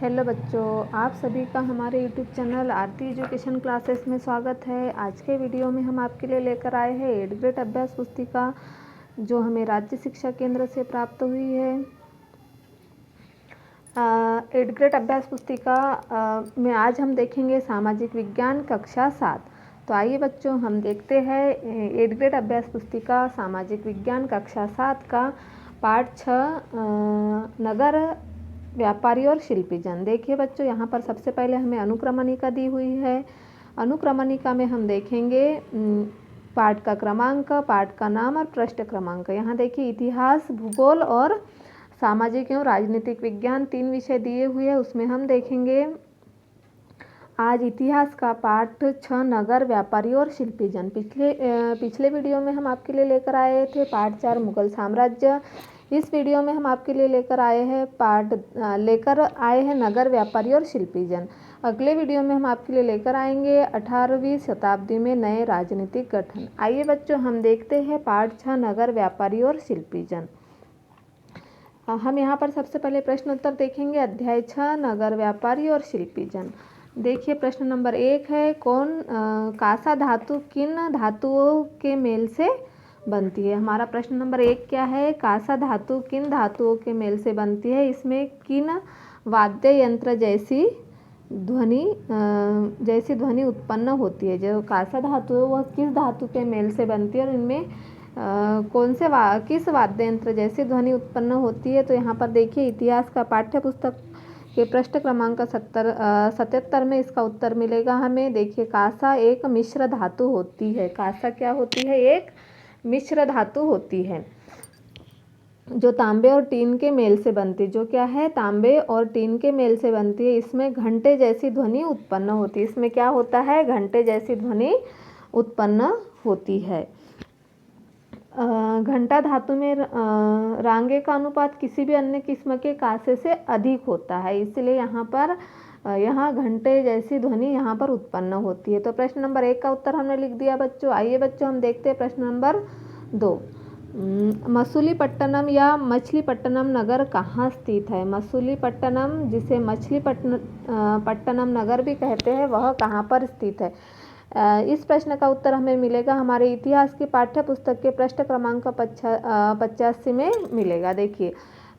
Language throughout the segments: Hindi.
हेलो बच्चों, आप सभी का हमारे यूट्यूब चैनल आरती एजुकेशन क्लासेस में स्वागत है। आज के वीडियो में हम आपके लिए लेकर आए हैं 8th ग्रेड अभ्यास पुस्तिका जो हमें राज्य शिक्षा केंद्र से प्राप्त हुई है। 8th ग्रेड अभ्यास पुस्तिका में आज हम देखेंगे सामाजिक विज्ञान कक्षा 7। तो आइए बच्चों हम देखते हैं 8th ग्रेड अभ्यास पुस्तिका सामाजिक विज्ञान कक्षा 7 का पाठ 6 नगर व्यापारी और शिल्पी जन। देखिए बच्चों, यहाँ पर सबसे पहले हमें अनुक्रमणिका दी हुई है। अनुक्रमणिका में हम देखेंगे पाठ का क्रमांक, पाठ का नाम और पृष्ठ क्रमांक। यहाँ देखिए इतिहास, भूगोल और सामाजिक एवं राजनीतिक विज्ञान 3 विषय दिए हुए हैं। उसमें हम देखेंगे आज इतिहास का पाठ 6 नगर व्यापारी और शिल्पी जन। पिछले वीडियो में हम आपके लिए लेकर आए थे पाठ 4 मुगल साम्राज्य। इस वीडियो में हम आपके लिए लेकर आए हैं नगर व्यापारी और शिल्पी जन। अगले वीडियो में हम आपके लिए लेकर आएंगे 18वीं शताब्दी में नए राजनीतिक गठन। आइए बच्चों हम देखते हैं पाठ 6 नगर व्यापारी और शिल्पी जन। हम यहाँ पर सबसे पहले प्रश्न उत्तर देखेंगे। अध्याय 6 नगर व्यापारी और शिल्पी जन। देखिए प्रश्न नंबर 1 है, कांसा धातु किन धातुओं के मेल से बनती है। हमारा प्रश्न नंबर 1 क्या है, कांसा धातु किन धातुओं के मेल से बनती है। इसमें किन वाद्य यंत्र जैसी ध्वनि उत्पन्न होती है। जो कांसा धातु है वह किस धातु के मेल से बनती है और इनमें किस वाद्य यंत्र जैसी ध्वनि उत्पन्न होती है। तो यहाँ पर देखिए इतिहास का पाठ्य पुस्तक के पृष्ठ क्रमांक 77 में इसका उत्तर मिलेगा हमें। देखिए कांसा एक मिश्र धातु होती है। कांसा क्या होती है, एक मिश्र धातु होती है जो तांबे और टीन के मेल से बनती है। जो क्या है, तांबे और टीन के मेल से बनती है। इसमें घंटे जैसी ध्वनि उत्पन्न होती है। इसमें क्या होता है, घंटे जैसी ध्वनि उत्पन्न होती है। घंटा धातु में रांगे का अनुपात किसी भी अन्य किस्म के कांसे से अधिक होता है, इसलिए यहाँ घंटे जैसी ध्वनि यहाँ पर उत्पन्न होती है। तो प्रश्न नंबर 1 का उत्तर हमने लिख दिया बच्चों। आइए बच्चों हम देखते हैं प्रश्न नंबर 2। मसूलीपट्टनम या मछलीपट्टनम नगर कहाँ स्थित है। मसूलीपट्टनम, जिसे मछलीपट्टनम नगर भी कहते हैं, वह कहाँ पर स्थित है। इस प्रश्न का उत्तर हमें मिलेगा हमारे इतिहास की पाठ्य पुस्तक के पृष्ठ क्रमांक 85 में मिलेगा। देखिए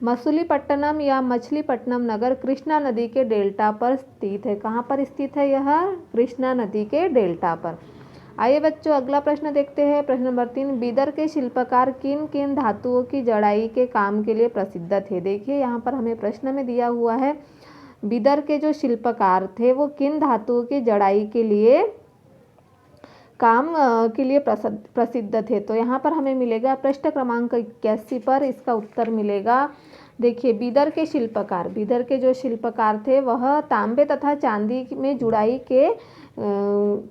मसूलीपट्टनम या मछलीपट्टनम नगर कृष्णा नदी के डेल्टा पर स्थित है। कहाँ पर स्थित है यह, कृष्णा नदी के डेल्टा पर। आइए बच्चों अगला प्रश्न देखते हैं। प्रश्न नंबर 3, बीदर के शिल्पकार किन किन धातुओं की जड़ाई के काम के लिए प्रसिद्ध थे। देखिए यहाँ पर हमें प्रश्न में दिया हुआ है बीदर के जो शिल्पकार थे वो किन धातुओं की जड़ाई के लिए प्रसिद्ध थे। तो यहाँ पर हमें मिलेगा पृष्ठ क्रमांक 81 पर इसका उत्तर मिलेगा। देखिए बीदर के जो शिल्पकार थे वह तांबे तथा चांदी में जुड़ाई के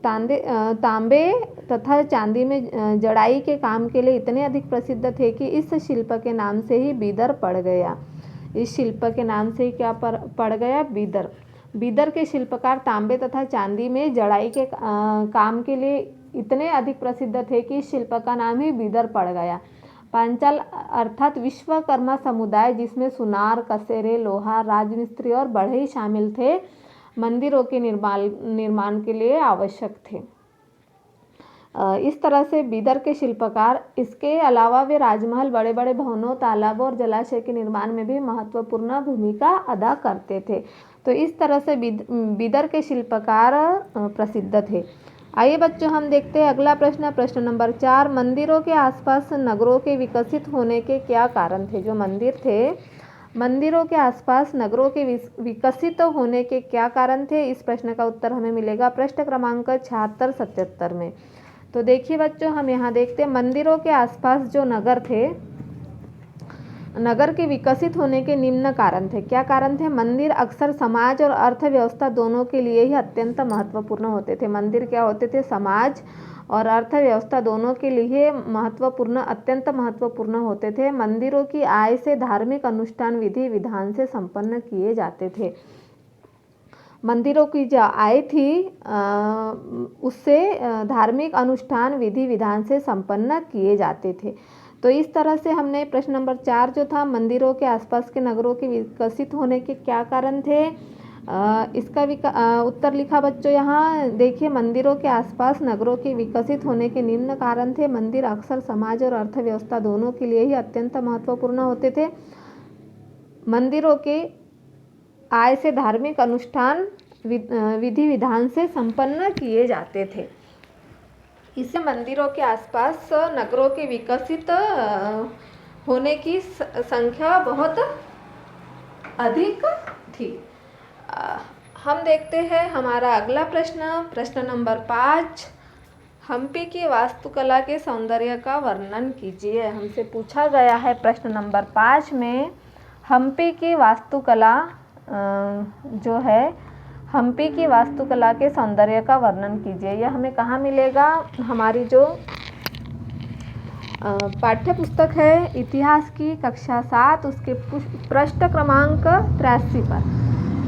तांबे तथा चांदी में जड़ाई के काम के लिए इतने अधिक प्रसिद्ध थे कि इस शिल्प के नाम से ही बीदर पड़ गया। इस शिल्प के नाम से ही क्या पड़ गया, बीदर। बीदर के शिल्पकार तांबे तथा चांदी में जड़ाई के काम के लिए इतने अधिक प्रसिद्ध थे कि इस शिल्प का नाम ही बीदर पड़ गया। पांचाल अर्थात विश्वकर्मा समुदाय, जिसमें सुनार, कसेरे, लोहार, राजमिस्त्री और बढ़ई शामिल थे, मंदिरों के निर्माण के लिए आवश्यक थे। इस तरह से बीदर के शिल्पकार, इसके अलावा वे राजमहल, बड़े बड़े भवनों, तालाबों और जलाशय के निर्माण में भी महत्वपूर्ण भूमिका अदा करते थे। तो इस तरह से बीदर के शिल्पकार प्रसिद्ध थे। आइए बच्चों हम देखते हैं अगला प्रश्न। प्रश्न नंबर 4, मंदिरों के आसपास नगरों के विकसित होने के क्या कारण थे। जो मंदिर थे, मंदिरों के आसपास नगरों के विकसित होने के क्या कारण थे। इस प्रश्न का उत्तर हमें मिलेगा पृष्ठ क्रमांक 76-77 में। तो देखिए बच्चों हम यहाँ देखते हैं मंदिरों के आसपास जो नगर थे, नगर के विकसित होने के निम्न कारण थे। क्या कारण थे, मंदिर अक्सर समाज और अर्थव्यवस्था दोनों के लिए ही अत्यंत महत्वपूर्ण होते थे। मंदिर क्या होते थे, समाज और अर्थव्यवस्था दोनों के लिए अत्यंत महत्वपूर्ण होते थे। मंदिरों की आय से धार्मिक अनुष्ठान विधि विधान से संपन्न किए जाते थे। मंदिरों की जो आय थी उससे धार्मिक अनुष्ठान विधि विधान से संपन्न किए जाते थे। तो इस तरह से हमने प्रश्न नंबर 4 जो था, मंदिरों के आसपास के नगरों के विकसित होने के क्या कारण थे, इसका उत्तर लिखा बच्चों यहाँ देखिए, मंदिरों के आसपास नगरों के विकसित होने के निम्न कारण थे। मंदिर अक्सर समाज और अर्थव्यवस्था दोनों के लिए ही अत्यंत महत्वपूर्ण होते थे। मंदिरों के आय से धार्मिक अनुष्ठान विधि विधान से संपन्न किए जाते थे। इससे मंदिरों के आसपास नगरों के विकसित होने की संख्या बहुत अधिक थी। हम देखते हैं हमारा अगला प्रश्न नंबर 5। हम्पी की वास्तुकला के सौंदर्य का वर्णन कीजिए। हमसे पूछा गया है प्रश्न नंबर 5 में, हम्पी की वास्तुकला जो है, हम्पी की वास्तुकला के सौंदर्य का वर्णन कीजिए। यह हमें कहाँ मिलेगा? हमारी जो पाठ्य पुस्तक है इतिहास की कक्षा 7 उसके पृष्ठ क्रमांक 83 पर।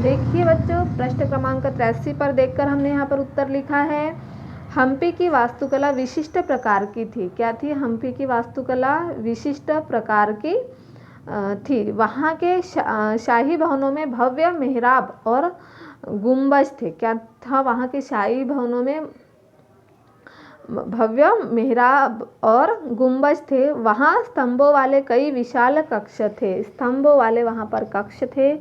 देखिए बच्चों, पृष्ठ क्रमांक 83 पर देखकर हमने यहाँ पर उत्तर लिखा है, हम्पी की वास्तुकला विशिष्ट प्रकार की थी। क्या थी? हम्पी की वास्तुकला विशिष्ट प्रकार की थी। वहाँ के शाही भवनों में भव्य मेहराब और गुंबज थे। क्या था? वहाँ के शाही भवनों में भव्य मेहराब और गुंबज थे। वहाँ स्तंभों वाले कई विशाल कक्ष थे। स्तंभों वाले वहाँ पर कक्ष थे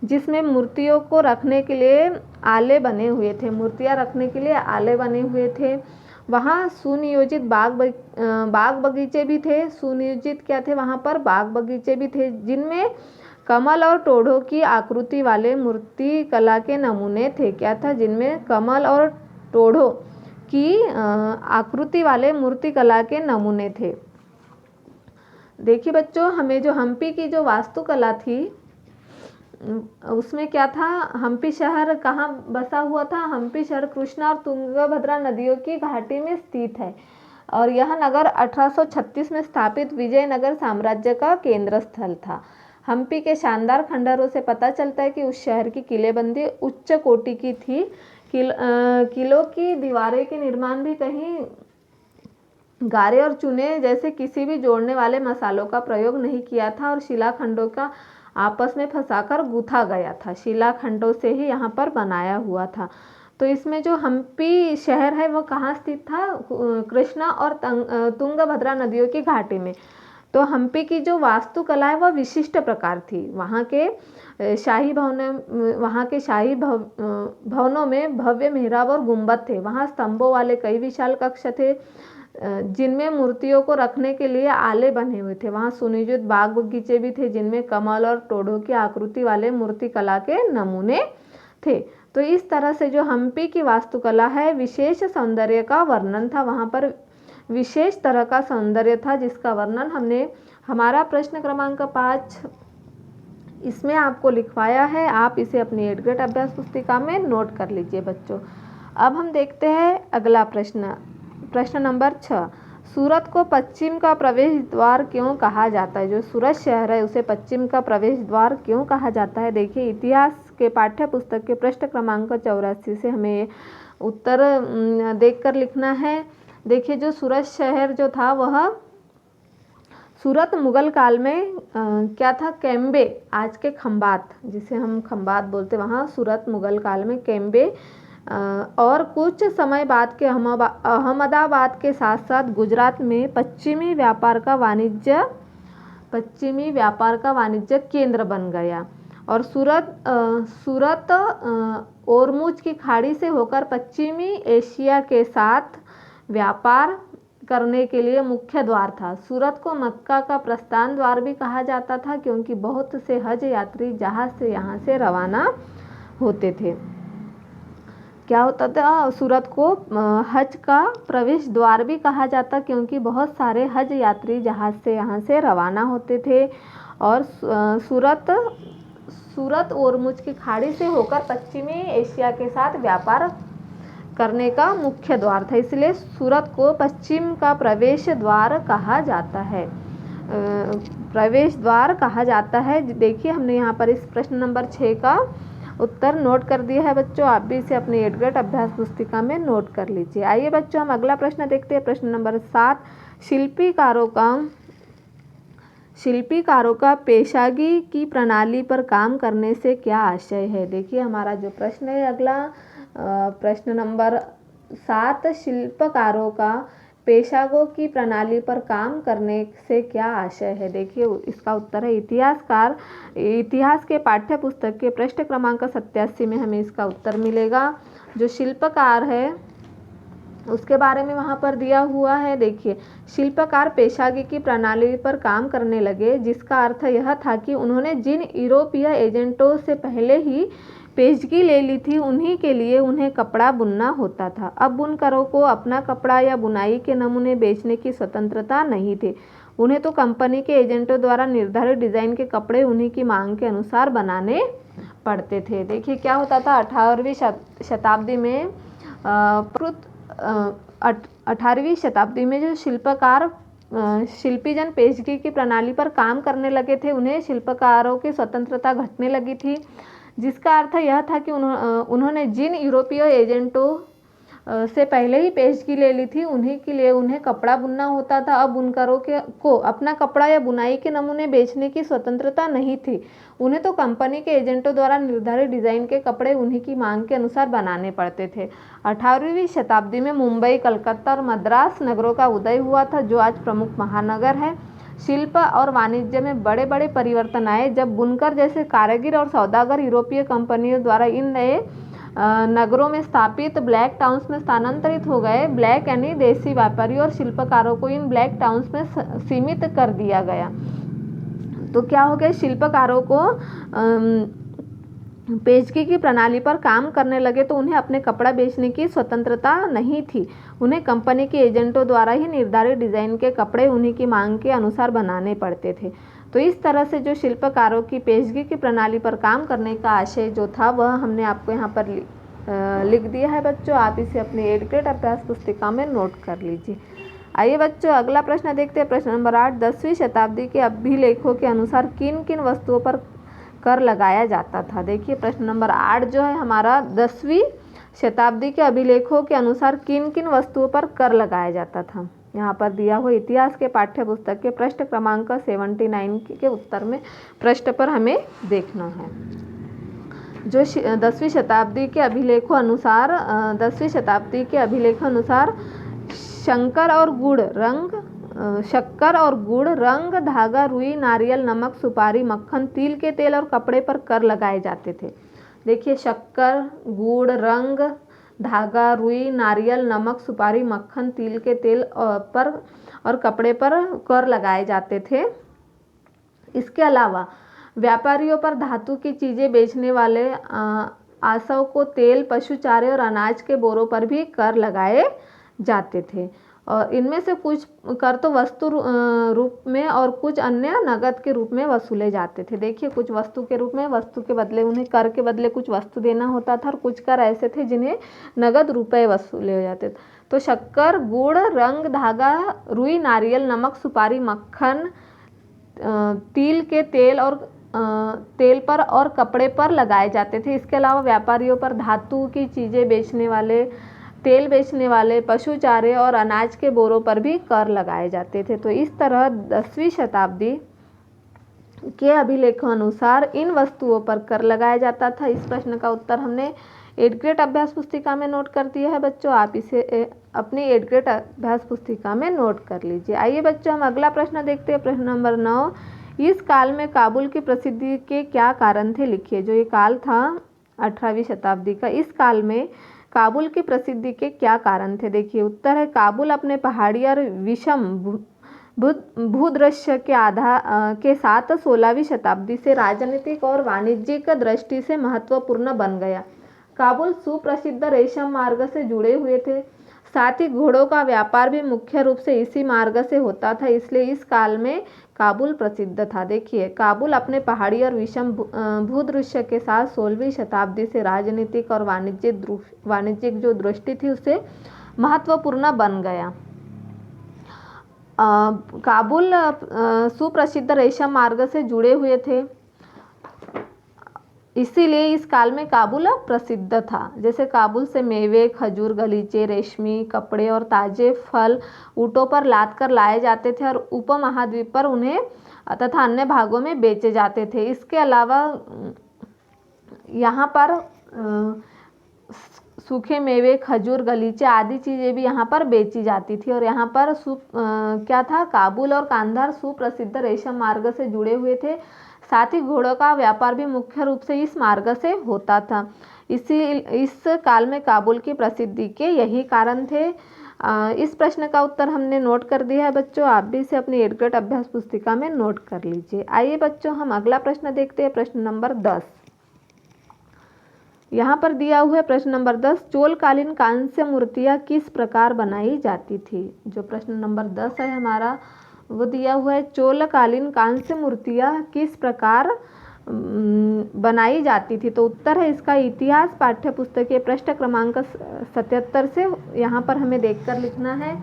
जिसमें मूर्तियों को रखने के लिए आले बने हुए थे। मूर्तियाँ रखने के लिए आले बने हुए थे। वहाँ सुनियोजित बाग बगीचे भी थे। सुनियोजित क्या थे? वहाँ पर बाग बगीचे भी थे जिनमें कमल और टोढ़ों की आकृति वाले मूर्ति कला के नमूने थे। क्या था? जिनमें कमल और टोढ़ों की आकृति वाले मूर्ति कला के नमूने थे। देखिए बच्चों, हमें जो हम्पी की जो वास्तुकला थी उसमें क्या था? हम्पी शहर कहाँ बसा हुआ था? हम्पी शहर कृष्णा और तुंगभद्रा नदियों की घाटी में स्थित है और यह नगर 1836 में स्थापित विजयनगर साम्राज्य का केंद्र स्थल था। हम्पी के शानदार खंडहरों से पता चलता है कि उस शहर की किलेबंदी उच्च कोटि की थी। किलों की दीवारें के निर्माण भी कहीं गारे और चूने जैसे किसी भी जोड़ने वाले मसालों का प्रयोग नहीं किया था और शिलाखंडों का आपस में फंसाकर गूंथा गया था। शिलाखंडों से ही यहाँ पर बनाया हुआ था। तो इसमें जो हम्पी शहर है वो कहाँ स्थित था? कृष्णा और तुंगभद्रा नदियों की घाटी में। तो हम्पी की जो वास्तुकला है वह विशिष्ट प्रकार थी। वहाँ के शाही भवनों में भव्य मेहराब और गुंबद थे। वहाँ स्तंभों वाले कई विशाल कक्ष थे जिनमें मूर्तियों को रखने के लिए आले बने हुए थे। वहाँ सुनियोजित बाग बगीचे भी थे जिनमें कमल और टोढ़ों की आकृति वाले मूर्ति कला के नमूने थे। तो इस तरह से जो हम्पी की वास्तुकला है विशेष सौंदर्य का वर्णन था। वहाँ पर विशेष तरह का सौंदर्य था जिसका वर्णन हमने हमारा प्रश्न क्रमांक 5 इसमें आपको लिखवाया है। आप इसे अपनी 8th ग्रेड अभ्यास पुस्तिका में नोट कर लीजिए बच्चों। अब हम देखते हैं अगला प्रश्न नंबर 6। सूरत को पश्चिम का प्रवेश द्वार क्यों कहा जाता है? जो सूरत शहर है उसे पश्चिम का प्रवेश द्वार क्यों कहा जाता है? देखिए, इतिहास के पाठ्य पुस्तक के पृष्ठ क्रमांक 84 से हमें उत्तर देखकर लिखना है। देखिए, जो सूरत शहर जो था वह सूरत मुगल काल में क्या था? केम्बे, आज के खंबात जिसे हम खंबात बोलते, वहाँ सूरत मुगल काल में केम्बे और कुछ समय बाद के अहमदाबाद के साथ साथ गुजरात में पश्चिमी व्यापार का वाणिज्य केंद्र बन गया। और सूरत ओरमुज की खाड़ी से होकर पश्चिमी एशिया के साथ व्यापार करने के लिए मुख्य द्वार था। सूरत को मक्का का प्रस्थान द्वार भी कहा जाता था क्योंकि बहुत से हज यात्री जहाज से यहाँ से रवाना होते थे। क्या होता था? सूरत को हज का प्रवेश द्वार भी कहा जाता क्योंकि बहुत सारे हज यात्री जहाज से यहाँ से रवाना होते थे। और सूरत ओरमुज की खाड़ी से होकर पश्चिमी एशिया के साथ व्यापार करने का मुख्य द्वार था, इसलिए सूरत को पश्चिम का प्रवेश द्वार कहा जाता है। देखिए, हमने यहाँ पर इस प्रश्न नंबर 6 का उत्तर नोट कर दिया है बच्चों। आप भी इसे अपनी 8th ग्रेड अभ्यास पुस्तिका में नोट कर लीजिए। आइए बच्चों, हम अगला प्रश्न देखते हैं। प्रश्न नंबर 7। शिल्पकारों का पेशगी की प्रणाली पर काम करने से क्या आशय है। देखिए हमारा जो प्रश्न है अगला प्रश्न नंबर 7, शिल्पकारों का पेशगों की प्रणाली पर काम करने से क्या आशय है। देखिए इसका उत्तर है इतिहासकार। इतिहास के पाठ्य पुस्तक के पृष्ठ क्रमांक 87 में हमें इसका उत्तर मिलेगा। जो शिल्पकार है उसके बारे में वहाँ पर दिया हुआ है। देखिए शिल्पकार पेशगी की प्रणाली पर काम करने लगे, जिसका अर्थ यह था कि उन्होंने जिन यूरोपीय एजेंटों से पहले ही पेशगी ले ली थी उन्हीं के लिए उन्हें कपड़ा बुनना होता था। अब बुनकरों को अपना कपड़ा या बुनाई के नमूने बेचने की स्वतंत्रता नहीं थी। उन्हें तो कंपनी के एजेंटों द्वारा निर्धारित डिजाइन के कपड़े उन्हीं की मांग के अनुसार बनाने पड़ते थे। देखिए क्या होता था 18वीं शताब्दी में 18वीं शताब्दी में जो शिल्पकार शिल्पीजन पेशगी की प्रणाली पर काम करने लगे थे, उन्हें शिल्पकारों की स्वतंत्रता घटने लगी थी, जिसका अर्थ यह था कि उन्होंने जिन यूरोपीय एजेंटों से पहले ही पेशगी ले ली थी उन्हीं के लिए उन्हें कपड़ा बुनना होता था। अब बुनकरों को अपना कपड़ा या बुनाई के नमूने बेचने की स्वतंत्रता नहीं थी। उन्हें तो कंपनी के एजेंटों द्वारा निर्धारित डिजाइन के कपड़े उन्हीं की मांग के अनुसार बनाने पड़ते थे। 18वीं शताब्दी में मुंबई, कलकत्ता और मद्रास नगरों का उदय हुआ था, जो आज प्रमुख महानगर है। शिल्प और वाणिज्य में बड़े बड़े परिवर्तन आए जब बुनकर जैसे कारीगर और सौदागर यूरोपीय कंपनियों द्वारा इन नए नगरों में स्थापित ब्लैक टाउन्स में स्थानांतरित हो गए। ब्लैक यानी देसी व्यापारी और शिल्पकारों को इन ब्लैक टाउन्स में सीमित कर दिया गया। तो क्या हो गया, शिल्पकारों को पेशगी की प्रणाली पर काम करने लगे तो उन्हें अपने कपड़ा बेचने की स्वतंत्रता नहीं थी। उन्हें कंपनी के एजेंटों द्वारा ही निर्धारित डिजाइन के कपड़े उन्हीं की मांग के अनुसार बनाने पड़ते थे। तो इस तरह से जो शिल्पकारों की पेशगी की प्रणाली पर काम करने का आशय जो था वह हमने आपको यहाँ पर लिख दिया है बच्चों। आप इसे अपनी 8th ग्रेड अभ्यास पुस्तिका में नोट कर लीजिए। आइए बच्चों अगला प्रश्न देखते हैं। प्रश्न नंबर 8, 10वीं शताब्दी के अभिलेखों के अनुसार किन किन वस्तुओं पर कर लगाया जाता था। देखिए प्रश्न नंबर 8 जो है हमारा 10वीं शताब्दी के अभिलेखों के अनुसार किन किन वस्तुओं पर कर लगाया जाता था। यहाँ पर दिया हुआ इतिहास के पाठ्य पुस्तक के पृष्ठ क्रमांक 79 के उत्तर में पृष्ठ पर हमें देखना है। जो 10वीं शताब्दी के अभिलेखों अनुसार शक्कर और गुड़, रंग, धागा, रुई, नारियल, नमक, सुपारी, मक्खन, तिल के तेल और कपड़े पर कर लगाए जाते थे। देखिए शक्कर, गुड़, रंग, धागा, रुई, नारियल, नमक, सुपारी, मक्खन, तिल के तेल पर और कपड़े पर कर लगाए जाते थे। इसके अलावा व्यापारियों पर धातु की चीज़ें बेचने वाले आसव को तेल, पशु चारे और अनाज के बोरों पर भी कर लगाए जाते थे। और इनमें से कुछ कर तो वस्तु रूप में और कुछ अन्य नगद के रूप में वसूले जाते थे। देखिए कुछ वस्तु के रूप में, वस्तु के बदले उन्हें कर के बदले कुछ वस्तु देना होता था और कुछ कर ऐसे थे जिन्हें नगद रुपए वसूले हो जाते थे। तो शक्कर, गुड़, रंग, धागा, रुई, नारियल, नमक, सुपारी, मक्खन, तिल के तेल और तेल पर और कपड़े पर लगाए जाते थे। इसके अलावा व्यापारियों पर धातु की चीज़ें बेचने वाले, तेल बेचने वाले, पशु चारे और अनाज के बोरों पर भी कर लगाए जाते थे। तो इस तरह 10वीं शताब्दी के अभिलेखों अनुसार इन वस्तुओं पर कर लगाया जाता था। इस प्रश्न का उत्तर हमने 8th ग्रेड अभ्यास पुस्तिका में नोट कर दिया है बच्चों। आप इसे अपनी 8th ग्रेड अभ्यास पुस्तिका में नोट कर लीजिए। आइए बच्चों हम अगला प्रश्न देखते हैं। प्रश्न नंबर 9, इस काल में काबुल की प्रसिद्धि के क्या कारण थे, लिखिए। जो ये काल था 18वीं शताब्दी का, इस काल में काबुल की प्रसिद्धि के क्या कारण थे। देखिए उत्तर है काबुल अपने पहाड़ी और विषम भूदृश्य के साथ 16वीं शताब्दी से राजनीतिक और वाणिज्यिक दृष्टि से महत्वपूर्ण बन गया। काबुल सुप्रसिद्ध रेशम मार्ग से जुड़े हुए थे, साथ ही घोड़ों का व्यापार भी मुख्य रूप से इसी मार्ग से होता था, इसलिए इस काल में काबुल प्रसिद्ध था। देखिए काबुल अपने पहाड़ी और विषम भूदृश्य के साथ 16वीं शताब्दी से राजनीतिक और वाणिज्यिक जो दृष्टि थी उससे महत्वपूर्ण बन गया। काबुल सुप्रसिद्ध रेशम मार्ग से जुड़े हुए थे, इसीलिए इस काल में काबुल प्रसिद्ध था। जैसे काबुल से मेवे, खजूर, गलीचे, रेशमी कपड़े और ताजे फल ऊँटों पर लाद कर लाए जाते थे और उपमहाद्वीप पर उन्हें तथा अन्य भागों में बेचे जाते थे। इसके अलावा यहाँ पर सूखे मेवे, खजूर, गलीचे आदि चीज़ें भी यहाँ पर बेची जाती थी। और यहाँ पर क्या था, काबुल और कांधार सुप्रसिद्ध रेशम मार्ग से जुड़े हुए थे। साथ ही घोड़ों का व्यापार भी मुख्य रूप से इस मार्ग से होता था। इस काल में काबुल की प्रसिद्धि के यही कारण थे। इस प्रश्न का उत्तर हमने नोट कर दिया है बच्चों, आप भी इसे अपनी 8th ग्रेड अभ्यास पुस्तिका में नोट कर लीजिए। आइए बच्चों हम अगला प्रश्न देखते हैं, प्रश्न नंबर 10। यहाँ पर दिया हुआ है प्रश्न नंबर 10, चोलकालीन कांस्य मूर्तियाँ किस प्रकार बनाई जाती थी। जो प्रश्न नंबर 10 है हमारा वो दिया हुआ है, चोलकालीन कांस्य मूर्तियाँ किस प्रकार बनाई जाती थी। तो उत्तर है इसका इतिहास पाठ्य पुस्तक के पृष्ठ क्रमांक 77 से यहाँ पर हमें देखकर लिखना है।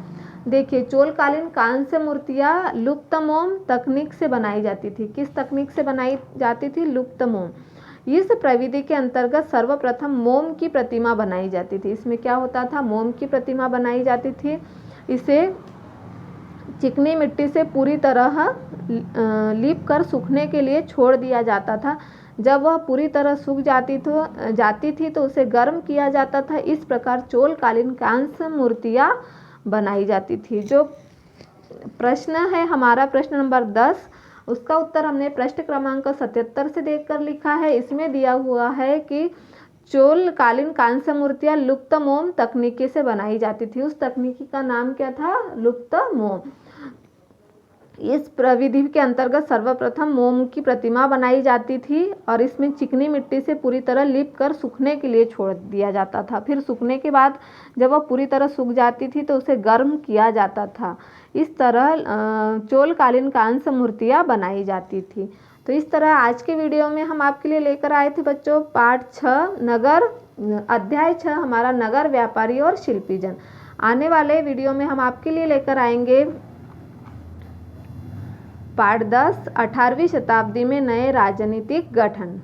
देखिए, चोलकालीन कांस्य मूर्तियाँ लुप्त मोम तकनीक से बनाई जाती थी। किस तकनीक से बनाई जाती थी? लुप्त मोम। इस प्रविधि के अंतर्गत सर्वप्रथम मोम की प्रतिमा बनाई जाती थी। इसमें क्या होता था? मोम की प्रतिमा बनाई जाती थी। इसे चिकनी मिट्टी से पूरी तरह लीप कर सूखने के लिए छोड़ दिया जाता था। जब वह पूरी तरह सूख जाती थी तो उसे गर्म किया जाता था। इस प्रकार चोलकालीन कांस्य मूर्तियाँ बनाई जाती थी। जो प्रश्न है हमारा प्रश्न नंबर 10, उसका उत्तर हमने पृष्ठ क्रमांक 77 से देखकर लिखा है। इसमें दिया हुआ है कि चोलकालीन कांस्य मूर्तियाँ लुप्त मोम तकनीकी से बनाई जाती थी। उस तकनीकी का नाम क्या था? लुप्त मोम। इस प्रविधि के अंतर्गत सर्वप्रथम मोम की प्रतिमा बनाई जाती थी और इसमें चिकनी मिट्टी से पूरी तरह लिप कर सूखने के लिए छोड़ दिया जाता था। फिर सूखने के बाद जब वह पूरी तरह सूख जाती थी तो उसे गर्म किया जाता था। इस तरह चोलकालीन कांस्य मूर्तियाँ बनाई जाती थी। तो इस तरह आज के वीडियो में हम आपके लिए लेकर आए थे बच्चों पाठ 6 नगर, अध्याय 6 हमारा नगर व्यापारी और शिल्पीजन। आने वाले वीडियो में हम आपके लिए लेकर आएंगे पाठ 10 18वीं शताब्दी में नए राजनीतिक गठन।